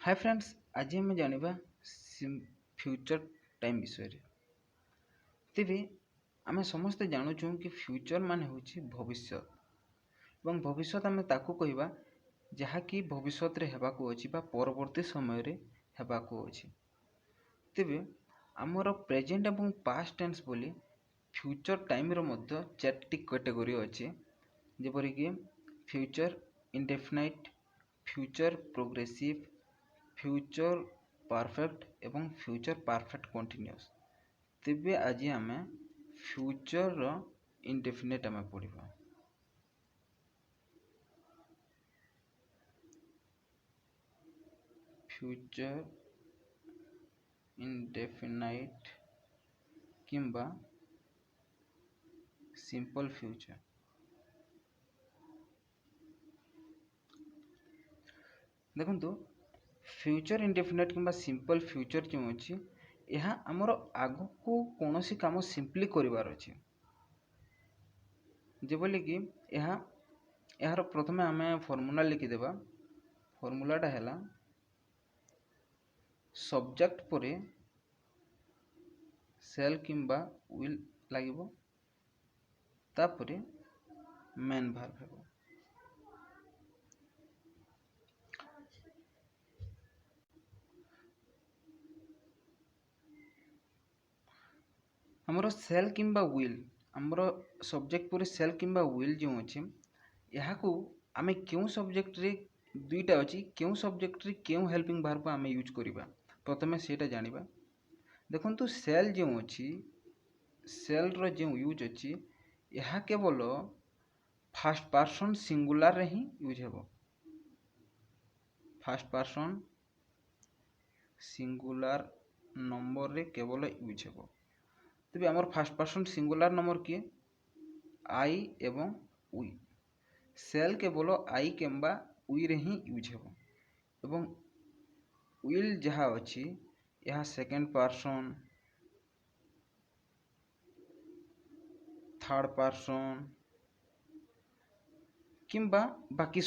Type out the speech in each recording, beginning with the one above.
Hi friends, आज आम जाना फ्यूचर टाइम विषय रे। तेरे आम समस्ते जानूँ कि फ्यूचर माने होची भविष्य और भविष्य आम ताकू कहवा जहाँकि भविष्य रे हेबाकू अछि बा परवर्ती समय रे हेबाकू अछि। तेरे आमर प्रेजेंट एवं पास्ट टेंस बोली फ्यूचर टाइम रो मध्य चारटी कैटेगरी अछि, जेपरिक future indefinite, future progressive, future perfect एवं फ्यूचर परफेक्ट कंटिन्यूअस। तेबे आज आम फ्यूचर इंडेफिनाइट आम पढ़ा। फ्यूचर इंडेफिनाइट किंबा सिंपल फ्यूचर। देखंतु फ्यूचर इंडेफिनाइट किंबा सिंपल फ्यूचर जो अच्छी यह आमर आगु को कौन सी काम सिंपली करिवार अछि। जेबोले कि यार प्रथमे आम फॉर्मूला लिखिदेवा। फॉर्मूलाटा है सब्जेक्ट पर सेल किंबा विल लागिबो, तापरे मेन भार्ब हेबो। हमरो सेल किंबा विल, हमरो सब्जेक्ट पर सेल किंबा विल जो अच्छे यहाँ को आम क्यों सब्जेक्ट रे दुईटा अच्छी क्यों सब्जेक्ट रे क्यों हेल्पिंग भार्ब आम यूज करवा प्रथमे सेटा जानिबा। देखंतु सेल जो अच्छी सेल रो जो यूज अच्छी यह केवल फर्स्ट पर्सन सिंगुलर रे ही यूज हेबो। फर्स्ट पर्सन सिंगुलर नंबर रे केवल यूज हेबो। तेबे आमर फर्स्ट पर्सन सिंगुलर नंबर किए आई एवं वी। सेल केवल आई केम्बा वी रे ही यूज हेबो एवं विल जहाँ अच्छी यह सेकेंड पर्सन, थर्ड पर्सन किंबा बाकी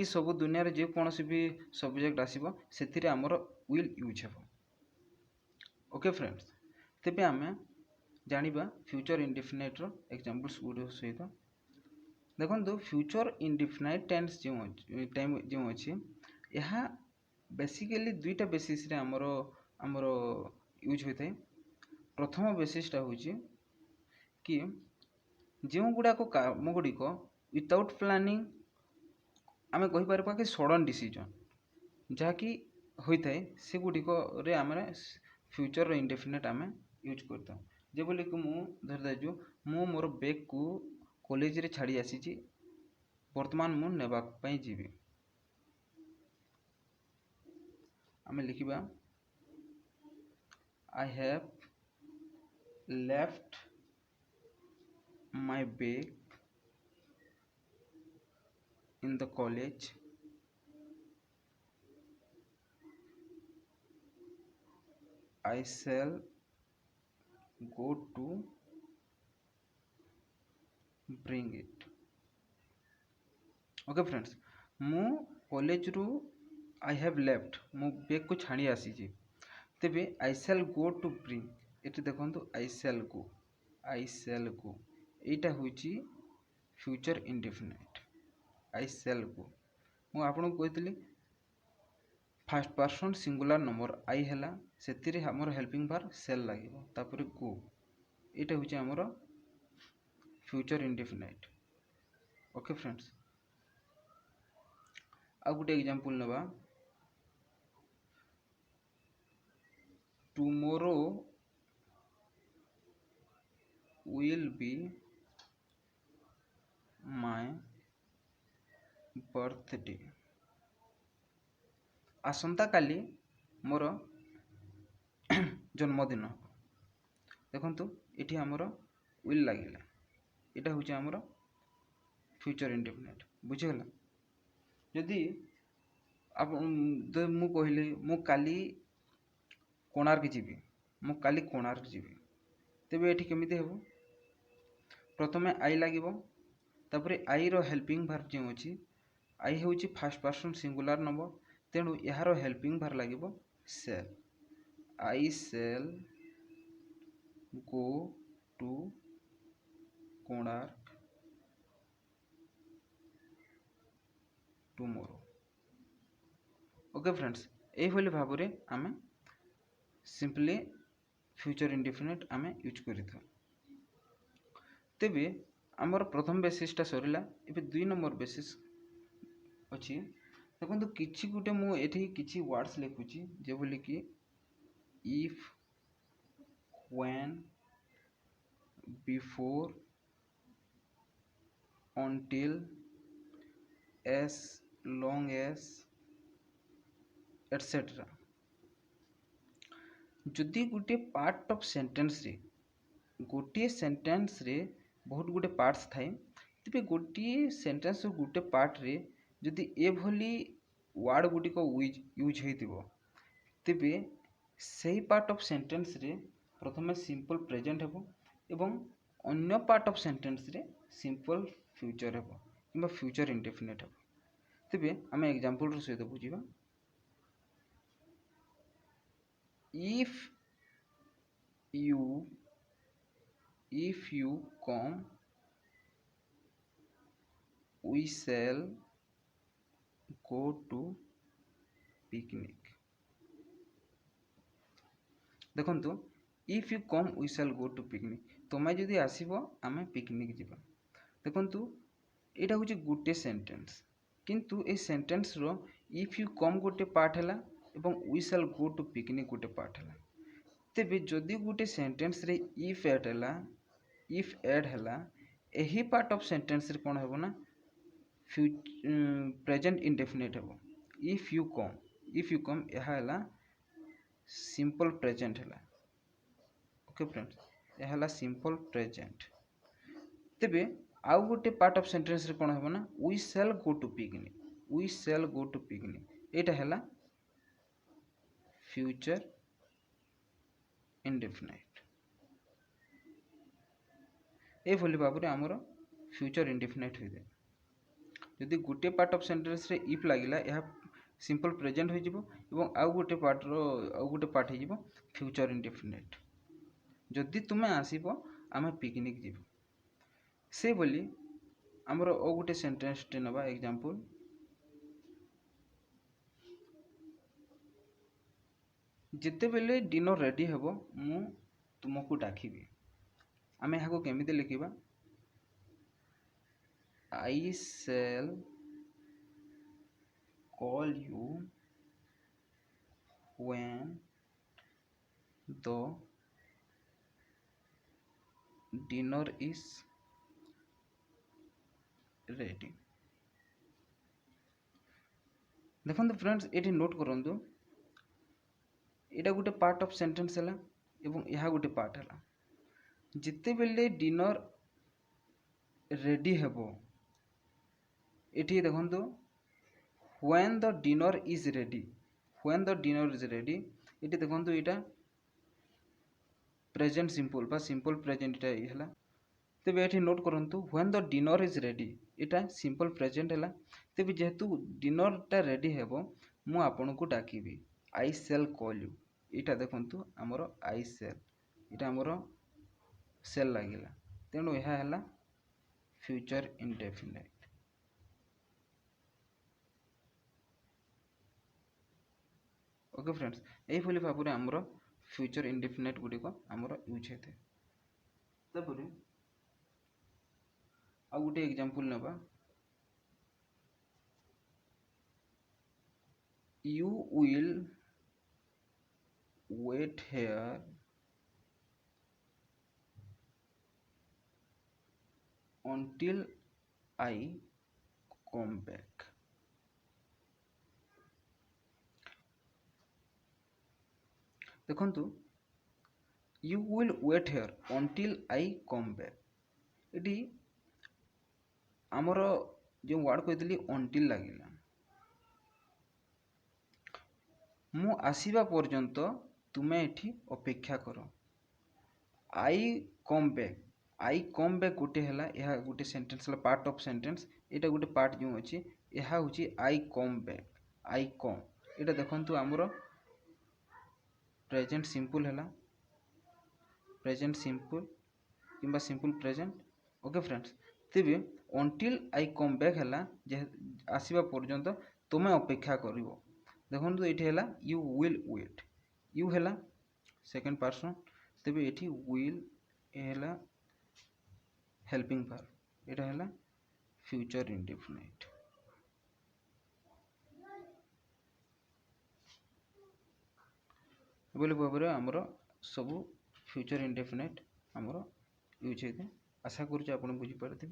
सबू दुनिया रे जे कौन भी सब्जेक्ट आसीबो सेथिरे आमर विल यूज हेबो। ओके फ्रेंड्स, तेबे आमे जानिबा फ्यूचर इंडेफिनाइट रो एग्जांपल्स गुड सहित। देखो फ्यूचर इंडेफिनाइट टेंस जो टाइम जो अच्छी यह बेसिकली दुईटा बेसिस रे आमर यूज होता है। प्रथम बेसिसटा होची कि जो गुड़ाक काम गुड़िक विदाउट प्लानिंग आम कहीपर कि सडन डिसीजन जहाँकि होता है से गुड़िक आम फ्यूचर इंडेफिनाइट आम यूज करता। जेबोले कि मु धरदे मु मोर बैग को कॉलेज रे छाड़ी आसी वर्तमान मु नेबा पई जीवी। आम लिखिबा I have left my bag in the college I shall go to bring it। Okay friends, मु कॉलेज रु आई हैव लेफ्ट मो बैग को छाड़ी आसी तेबे आई शैल गो टू ब्रिंग ये देखो आई शैल गो एटा होची फ्यूचर इंडेफिनाइट। आई शैल गो मु आपन को कहतली फर्स्ट पर्सन सिंगुलर नंबर आई हैला सेतिरे हमर हेल्पिंग भार्ब सेल लागिबो तापर गो एटा होची हमर फ्यूचर इंडेफिनाइट। ओके फ्रेंड्स, आ गुटे एग्जांपल नबा। Tomorrow will be my birthday। आसंता काली मोर जन्मदिन। देखंतु एठी हमर विल लागिला एटा होची हमर फ्यूचर इंडेफिनाइट। बुझिगला? यदि आप मु कहली मु काली कोणार्क जीवी, मु काली कोणार्क जीवी, तेबे एठी केमिति हेबो? प्रथमे आई लागिबो तापरे आई रो हेल्पिंग भार्ब जो अछि आई होची फर्स्ट पर्सन सिंगुलर नंबर तेणु यार हेल्पिंग भार लगे shall. I shall go to Konark tomorrow. Okay friends, यही भाव में आम सिंपली फ्यूचर इंडेफिनिट आम यूज कर तेबे आमर प्रथम बेसिसटा सरला। एबे 2 नंबर बेसिस अच्छी देखो किसी गोटे मुझे किसी वर्ड्स लिखुची जे बोली कि if when before until as long as etc। जदि गोटे पार्ट ऑफ सेंटेंस रे गोटे सेंटेंस रे बहुत गुटे पार्ट्स थाए तेरे गोटे सेंटेंस गोटे पार्ट रे जदि एभली वर्ड गुटिक यूज हो तेबे सही पार्ट ऑफ सेंटेंस रे प्रथमे सिंपल प्रेजेंट हेबो एवं अन्य पार्ट ऑफ सेंटेंस रे सिंपल फ्यूचर हेबो किंबा फ्यूचर इंडेफिनिट हेबो। तेबे आम एग्जांपल रो सहित बुझिबा। if you come we shall go to picnic। देखो if you come we shall go to picnic तुम्हें जदि आसब आम पिकनिक जीवा। देखो यहाँ हूँ गोटे सेंटेंस किंतु ए सेंटेंस रो इफ यू कम गोटे पार्ट है एवं we shall go to picnic गोटे पार्ट है। तेबे जदि गोटे सेंटेंस रे इफ एड है यही पार्ट ऑफ सेंटेंस रे कौन है ना प्रेजेंट इंडेफिनिट है। इफ यू कम यह है सिंपल प्रेजेंट है। ओके फ्रेंड्स, यह है सिंपल प्रेजेंट। तेबे आउ गोटे पार्ट ऑफ सेंटेंस रे कौन है ना we shall go to picnic एटा है फ्यूचर इंडेफिनाइट। ये भाव में आमर फ्यूचर इंडेफिनाइट होते जदि गोटे पार्ट ऑफ सेंटेंस रे इफ लगिला यह सिंपल प्रेजेंट हो आउ गोटे पार्ट हो फ्यूचर इंडेफिनाइट। जदि तुम्हें आसब आम पिकनिक जीव से बोली आमर और गोटे सेंटेंस टे नवा एग्जांपल। जिते बेले डिनर रेडी हेबो मु तुमको डाकिबी। आम यहाँ केमिति लिखिबा I shall call you when the dinner is ready. देखो फ्रेंड्स ये नोट करंतु यहाँ गोटे पार्ट ऑफ सेंटेंस है एवं यह गोटे पार्ट है जिते बेले डिनर रेडी हेबो एठी देखंतु when the dinner is ready एठी देखंतु एटा प्रेजेंट सिंपल बा सिंपल प्रेजेंट एटा हैला। तेबे एठी नोट करंतु when the dinner is ready Etah simple present हैला। तेबे जेहेतु डिनर टा रेडी हेबो मु आपन को डाकिबी आई शैल कॉल यू। एटा देखंतु हमर आई शैल एटा हमर शैल लागिला तेणु यह हैला फ्यूचर इंडेफिनाइट। ओके फ्रेंड्स, यही भाव में आमर फ्यूचर इंडेफिनाइट गुड़िक आमर यूज होते। तापर आउ गोटे एग्जांपल नेबा you will wait here until I come back। देखंतु you will wait here until I come back एटी आमर जो वर्ड कहती until लगिला मु आसीबा पर्यंत तुमे एठी अपेक्षा करो। आई कम बैक गोटे है यह गोटे सेंटेंस है पार्ट ऑफ सेंटेंस एटा गोटे पार्ट जो अच्छी यह हूँ आई कम बैक एटा देखंतु आमर प्रेजेंट सिंपल है, प्रेजेंट सिंपल किंबा सिंपल प्रेजेंट। ओके फ्रेंड्स, तेबे अंटिल आई कम बैक है जे आसीबा पर्यंत तुमे अपेक्षा करिवो। देखंतु एठी हैला यू विल वेट, यू हैला सेकंड पर्सन, तेबे एठी विल हैला हेल्पिंग वर्ब, एटा हैला फ्यूचर इंडेफिनिट। बोले भाव आमर सब फ्यूचर इंडेफिनिट आमर यूज होते। आशा करुँच आप बुझीपारे।